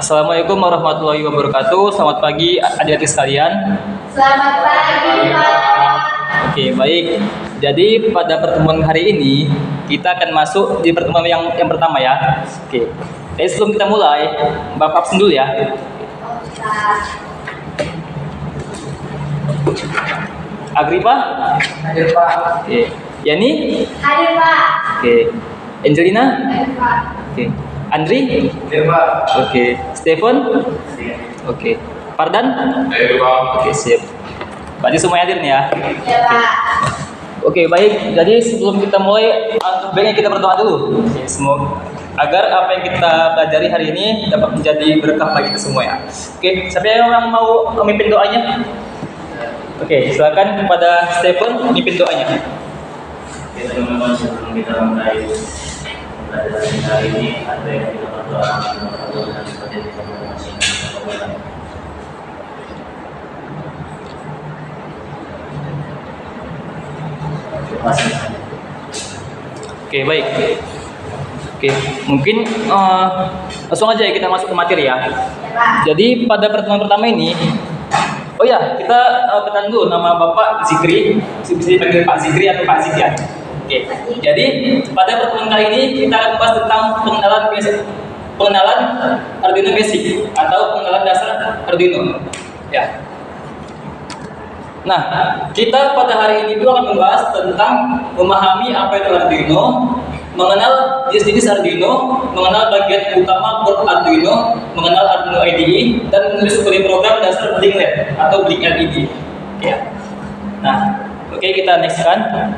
Assalamualaikum warahmatullahi wabarakatuh. Selamat pagi adik-adik sekalian. Selamat pagi, Pak. Oke, baik. Jadi pada pertemuan hari ini kita akan masuk di pertemuan yang pertama ya. Oke. Jadi sebelum kita mulai, Bapak absen dulu ya. Agripa? Hadir Pak. Oke. Yani? Hadir, Pak. Oke. Angelina? Hadir, Pak. Oke. Andri? Hadir Pak. Oke. Stephen? Oke. Fardan? Hadir Pak. Oke, siap. Berarti semua hadir nih ya. Ya, Pak. Oke, baik. Jadi sebelum kita mulai, baiknya kita berdoa dulu. Oke, semoga agar apa yang kita pelajari hari ini dapat menjadi berkah bagi kita semua ya. Oke, siapa yang orang mau memimpin doanya? Oke, silakan kepada Stephen memimpin doanya. Oke, teman-teman, sebelum kita mulai pembelajaran hari ini, ada yang kita berdoa dan seperti kita masing-masing. Terima kasih. Oke, baik. Oke, mungkin langsung aja ya kita masuk ke materi ya. Ya, Pak. Jadi pada pertemuan pertama ini, oh ya, kita kenalan dulu nama Bapak Zikri, bisa dipanggil Pak Zikri atau Pak Zik ya. Oke, jadi pada pertemuan kali ini kita akan membahas tentang pengenalan Arduino Basic atau pengenalan dasar Arduino. Ya. Nah, kita pada hari ini dulu akan membahas tentang memahami apa itu Arduino, mengenal jenis-jenis Arduino, mengenal bagian utama board Arduino, mengenal Arduino IDE, dan menulis kode program dasar Blink LED atau Blink LED. Ya. Nah, oke, kita next kan.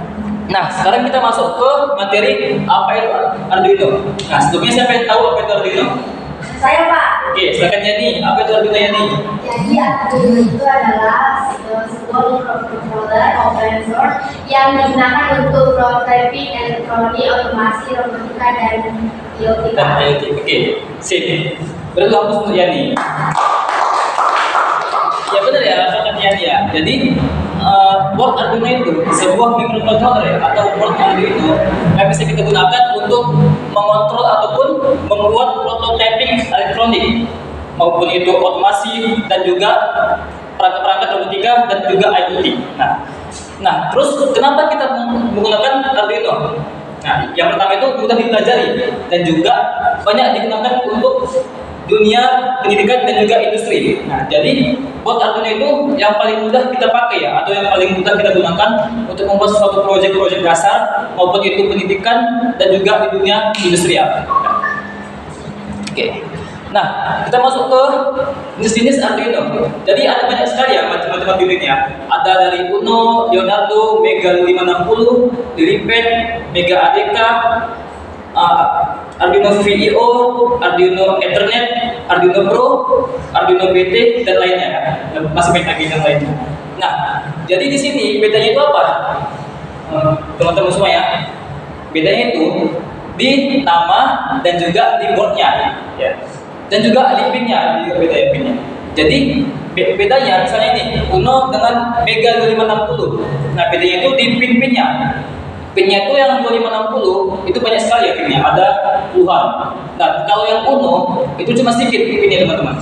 Nah, sekarang kita masuk ke materi apa itu Arduino. Nah, sebelumnya siapa yang tahu apa itu Arduino? Saya, Pak. Oke, silakan Yani. Apa itu Arduino Yani? Jadi Arduino itu adalah sebuah microcontroller open source yang digunakan untuk prototyping elektronik, otomasi, robotika, dan IoT. Dan IoT. Oke, sip. Berarti hapus untuk Yani. Ya benar ya, kata Yani ya. Jadi board Arduino itu sebuah microcontroller ya, atau board Arduino yang bisa kita gunakan untuk mengontrol ataupun membuat prototyping elektronik, maupun itu otomasi dan juga perangkat-perangkat robotika dan juga IoT. Nah, terus kenapa kita menggunakan Arduino? Nah, yang pertama itu mudah dipelajari dan juga banyak digunakan untuk dunia pendidikan dan juga industri. Nah, jadi board Arduino itu yang paling mudah kita pakai ya, atau yang paling mudah kita gunakan untuk membuat suatu proyek-proyek dasar maupun itu pendidikan dan juga di dunia industrial. Oke. Nah, kita masuk ke jenis-jenis Arduino. Jadi ada banyak sekali ya macam-macam Arduino-nya. Ada dari Uno, Leonardo, Mega 560, Liripad, Mega ADK, Arduino VIO, Arduino Ethernet, Arduino Pro, Arduino BT, dan lainnya. Masih banyak lagi yang lainnya. Nah, jadi di sini bedanya itu apa? Teman-teman semua ya. Bedanya itu di nama dan juga di boardnya, ya. Dan juga di pinnya, beda ya pinnya. Jadi bedanya misalnya ini Uno dengan Mega 2560. Nah, bedanya itu di pin-pinnya. Pinnya itu yang 2560 itu banyak sekali ya pinnya, ada puluhan. Nah, kalau yang Uno itu cuma sedikit pinnya teman-teman.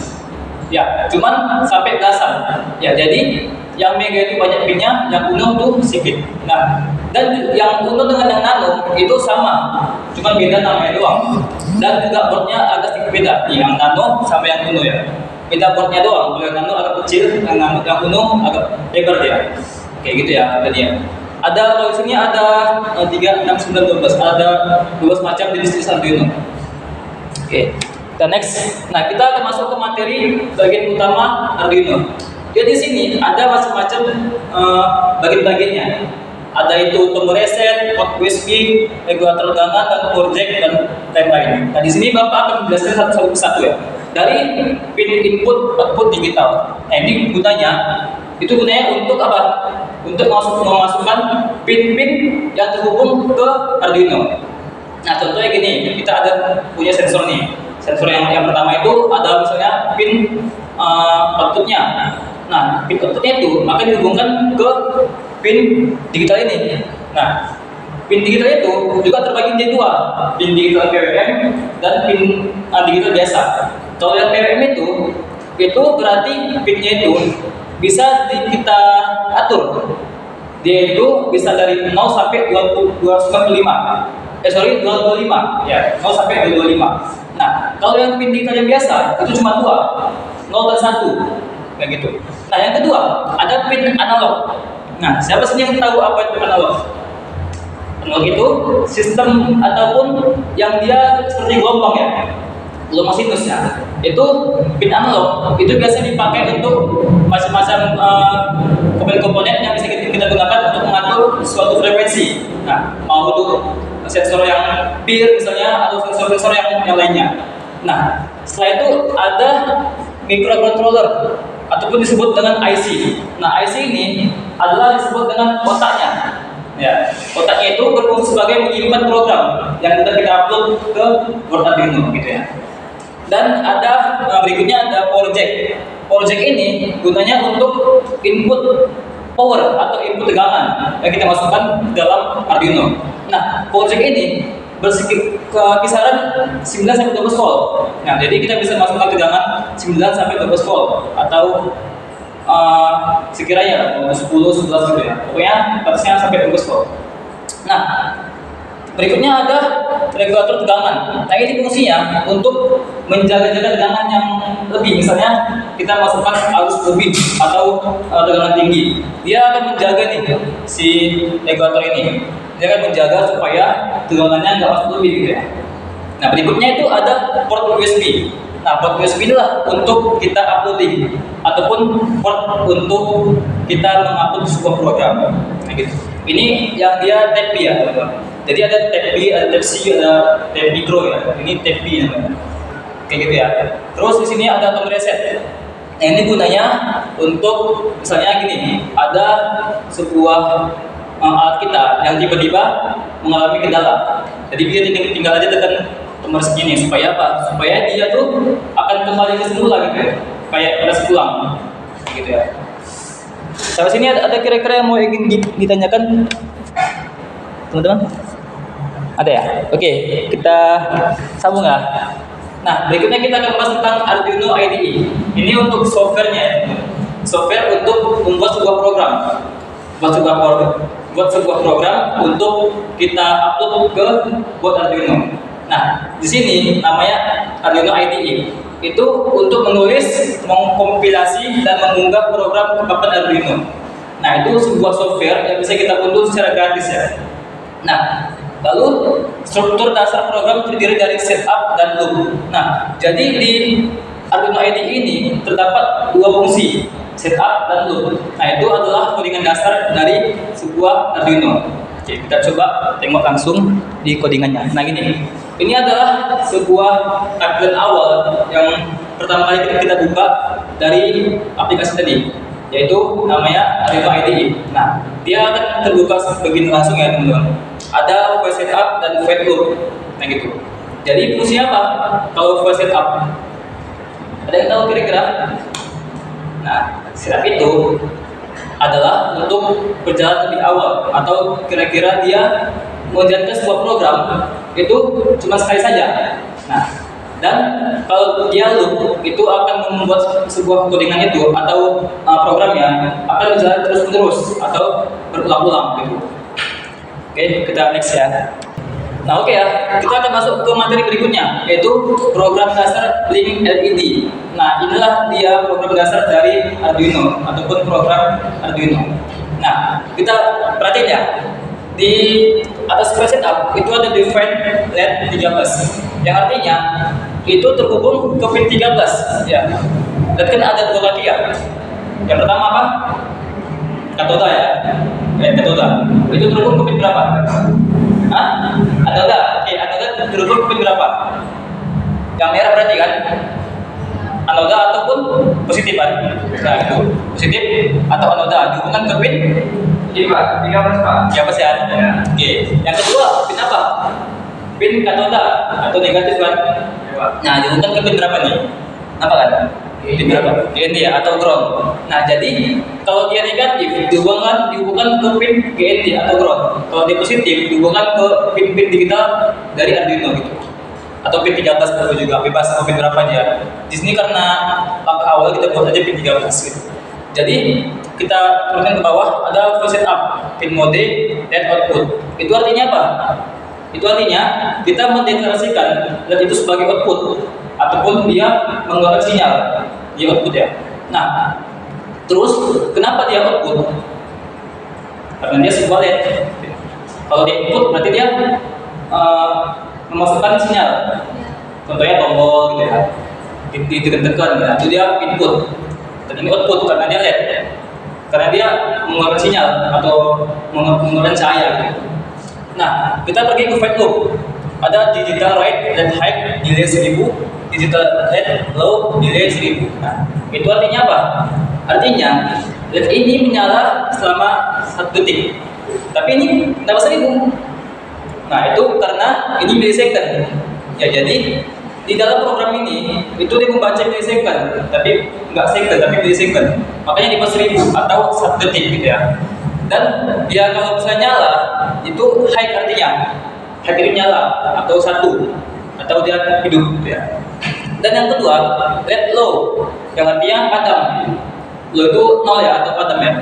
Ya, cuman sampai belasan. Ya, jadi yang Mega itu banyak pinnya, yang Uno itu sedikit. Nah, dan yang Uno dengan yang Nano itu sama, cuma beda namanya doang. Dan juga boardnya agak sedikit beda. Yang Nano sama yang Uno ya. Beda boardnya doang. Yang Nano agak kecil, yang Uno agak lebar dia. Kayak gitu ya tadi ya. Ada kalau di sini ada 3, 6, 9, 12. Ada 12 macam jenis Arduino. Oke. Kita next. Nah, kita akan masuk ke materi bagian utama Arduino. Jadi di sini ada macam-macam bagian-bagiannya. Ada itu tombol reset, port USB, regulator tegangan, dan power jack, dan lain-lain. Nah, di sini Bapak akan menjelaskan satu persatu ya. Dari pin input, output digital. Nah, ini gunanya untuk apa? Untuk memasukkan pin-pin yang terhubung ke Arduino. Nah, contohnya gini, kita ada punya sensor nih. Sensor yang pertama itu ada misalnya pin outputnya. Nah, pin outputnya itu akan dihubungkan ke pin digital ini. Nah, pin digital itu juga terbagi menjadi dua, pin digital PWM dan pin digital biasa. Kalau yang PWM itu berarti pinnya itu bisa kita atur. Dia itu bisa dari 0 sampai 255. 225 ya, 0 sampai 225. Nah, kalau yang pin digital yang biasa itu cuma 2, 0 dan 1 kayak gitu. Nah, yang kedua ada pin analog. Nah, siapa sih yang tahu apa itu analog? Analog itu sistem ataupun yang dia seperti gelombang ya, gelombang sinus ya. Itu pin analog itu biasa dipakai untuk macam-macam komponen yang bisa kita gunakan untuk mengatur suatu frekuensi. Nah, mau itu sensor yang pir misalnya atau sensor-sensor yang lainnya. Nah, setelah itu ada microcontroller ataupun disebut dengan IC. Nah, IC ini adalah disebut dengan otaknya. Ya, otaknya itu berfungsi sebagai mengirimkan program yang kita upload ke board Arduino gitu ya. Dan ada berikutnya ada power jack. Power jack ini gunanya untuk input power atau input tegangan yang kita masukkan dalam Arduino. Nah, power jack ini kisaran 9 sampai 12 volt. Nah, jadi kita bisa masukkan tegangan 9 sampai 12 volt atau sekiranya 10, 11 gitu ya. Pokoknya batasnya sampai 12 volt. Nah, berikutnya ada regulator tegangan. Nah, ini fungsinya untuk menjaga-jaga tegangan yang lebih. Misalnya kita masukkan arus lebih atau tegangan tinggi. Dia akan menjaga nih si regulator ini. Dia akan menjaga supaya tegangannya nggak masuk lebih gitu ya. Nah, berikutnya itu ada port USB. Nah, port USB inilah untuk kita uploading ataupun port untuk kita mengupload sebuah program. Nah, gitu. Ini yang dia Type B ya, teman-teman. Jadi ada Type B, ada Type C, ada Type micro ya. Ini Type B namanya. Kayak gitu ya. Terus di sini ada tombol reset. Nah, ini gunanya untuk misalnya gini, ada sebuah alat kita yang tiba-tiba mengalami kendala. Jadi dia tinggal aja tekan tombol reset ini supaya apa? Supaya dia tuh akan kembali ke semula gitu ya. Kayak pada ulang gitu ya. Sampai sini ada kira-kira yang mau ingin ditanyakan teman-teman? Ada ya? Oke, kita sambung ya. Nah, berikutnya kita akan bahas tentang Arduino IDE. Ini untuk softwarenya. Software untuk membuat sebuah program. Buat sebuah program untuk kita upload ke board Arduino. Nah, di sini namanya Arduino IDE. Itu untuk menulis, mengkompilasi dan mengunggah program ke papan Arduino. Nah, itu sebuah software yang bisa kita unduh secara gratis ya. Nah, lalu struktur dasar program terdiri dari setup dan loop. Nah, jadi di Arduino IDE ini terdapat dua fungsi, setup dan loop. Nah, itu adalah codingan dasar dari sebuah Arduino. Oke, kita coba tengok langsung di codingannya. Nah, gini. Ini adalah sebuah tampilan awal yang pertama kali kita buka dari aplikasi tadi, yaitu namanya Arduino IDE. Nah, dia akan terbuka begini langsung ya teman-teman. Ada file setup dan file loop. Nah, gitu. Jadi fungsinya apa? Kalau file setup, ada yang tahu kira-kira? Nah, setup itu adalah untuk berjalan lebih awal atau kira-kira dia menjalankan sebuah program itu cuma sekali saja. Nah, dan kalau dia loop itu akan membuat sebuah codingan itu atau programnya akan berjalan terus-menerus atau berulang-ulang gitu. Oke, kita next ya. Nah, oke ya, kita akan masuk ke materi berikutnya, yaitu program dasar Blink LED. Nah, inilah dia program dasar dari Arduino ataupun program Arduino. Nah, kita perhatiin ya. Di atas file setup itu ada define LED 13, yang artinya itu terhubung ke pin 13 ya. Dan kan ada dua lagi ya. Yang pertama apa? Katoda ya. Katoda. Itu terhubung ke pin berapa? Hah? Anoda. Oke, anoda terhubung ke pin berapa? Yang merah berarti kan? Anoda ataupun positif kan? Nah, itu positif atau anoda dihubungkan ke pin 13 Pak. Ya Pak ya. Oke. Yang kedua pin apa? Pin katoda atau negatif kan? Nah, dihubungkan ke pin berapa nih? Apa kan? Pin berapa? GND ya atau ground. Nah, jadi kalau dia negatif dihubungkan ke pin GND atau ground. Kalau dia positif dihubungkan ke pin-pin digital dari Arduino gitu. atau pin 13 perlu juga, bebas mau pin berapa aja. Di sini karena langkah awal kita buat aja pin 13 gitu. Jadi kita turunkan ke bawah ada full setup, pin mode, LED output. Itu artinya apa? Itu artinya kita mendeklarasikan LED itu sebagai output ataupun dia mengeluarkan sinyal di output ya. Nah, terus kenapa dia output? Karena dia sebuah LED. Kalau dia input berarti dia memasukkan sinyal. Contohnya tombol gitu ya. Ditekan ya, itu dia input. Dan ini output karena dia LED. Karena dia mengeluarkan sinyal atau mengeluarkan cahaya gitu. Nah, kita pergi ke fade loop. Ada digital right, LED high, delay 1000, digital LED low, delay 1000. Nah, itu artinya apa? Artinya LED ini menyala selama 1 detik. Tapi ini kenapa 1000? Nah, itu karena ini millisecond. Ya, jadi di dalam program ini itu dia membaca millisecond, tapi nggak second, tapi millisecond. Makanya di 1000 atau 1 detik gitu ya. Dan dia kalau misalnya nyala itu high artinya high itu nyala atau 1 atau dia hidup gitu ya. Dan yang kedua LED low yang artinya padam. Low itu 0 ya atau padam ya.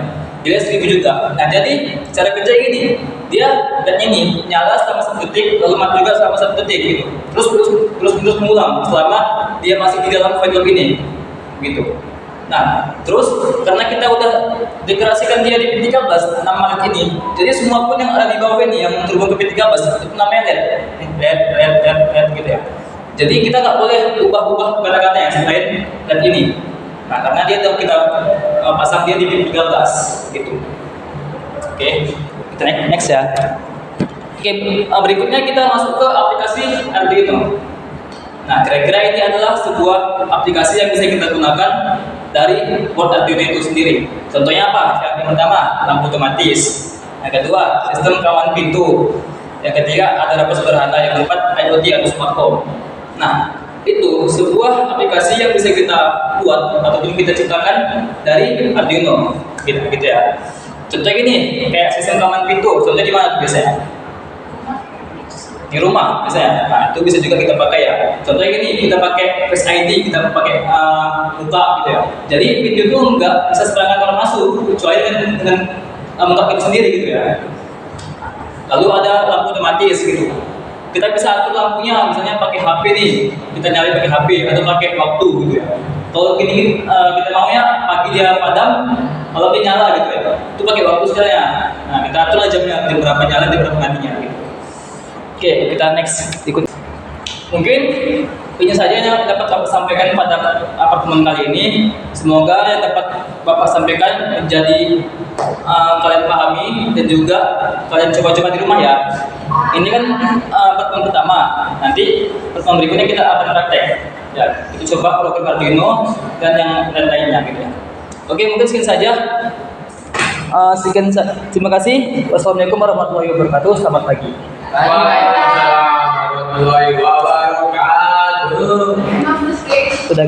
Dia 1000 juga. Nah, jadi cara kerja gini, dia LED ini nyala selama 1 detik, lalu mati juga selama 1 detik gitu. Terus mengulang selama dia masih di dalam fade loop ini, gitu. Nah, terus karena kita udah deklarasikan dia di pin 13 nama LED ini, jadi semua pun yang ada di bawah ini yang terhubung ke pin 13 itu namanya LED gitu ya. Jadi kita nggak boleh ubah-ubah kata-kata yang selain LED ini. Nah, karena dia tahu kita pasang dia di pin 13 gitu. Oke, kita next ya. Oke, berikutnya kita masuk ke aplikasi Arduino. Nah, kira-kira ini adalah sebuah aplikasi yang bisa kita gunakan dari board Arduino itu sendiri. Contohnya apa? Yang pertama, lampu otomatis. Yang kedua, sistem kawan pintu. Yang ketiga, ada dapur sederhana. Yang keempat, IoT atau smart home. Nah, itu sebuah aplikasi yang bisa kita buat ataupun kita ciptakan dari Arduino, gitu ya. Contoh gini, kayak sistem kawan pintu. Contohnya di mana biasanya? Di rumah misalnya. Nah, itu bisa juga kita pakai ya. Contohnya gini, kita pakai Face ID, kita pakai muka gitu ya. Jadi pintu itu nggak bisa sembarangan orang masuk, kecuali dengan muka kita sendiri gitu ya. Lalu ada lampu otomatis gitu. Kita bisa atur lampunya, misalnya pakai HP nih, kita nyalain pakai HP atau pakai waktu gitu ya. Kalau gini kita maunya pagi dia padam, malam dia nyala gitu ya. Itu pakai waktu sekalian. Nah, kita atur aja jam berapa nyala, jam berapa matinya gitu. Oke, kita next ikut. Mungkin ini saja yang dapat Bapak sampaikan pada pertemuan kali ini. Semoga yang dapat Bapak sampaikan menjadi kalian pahami dan juga kalian coba-coba di rumah ya. Ini kan pertemuan pertama. Nanti pertemuan berikutnya kita akan praktek. Ya, itu coba program Arduino dan yang lain-lainnya gitu ya. Oke, mungkin sekian saja. Terima kasih. Wassalamualaikum warahmatullahi wabarakatuh. Selamat pagi. Waalaikumsalam warahmatullahi wabarakatuh. Mampus, guys. Sudah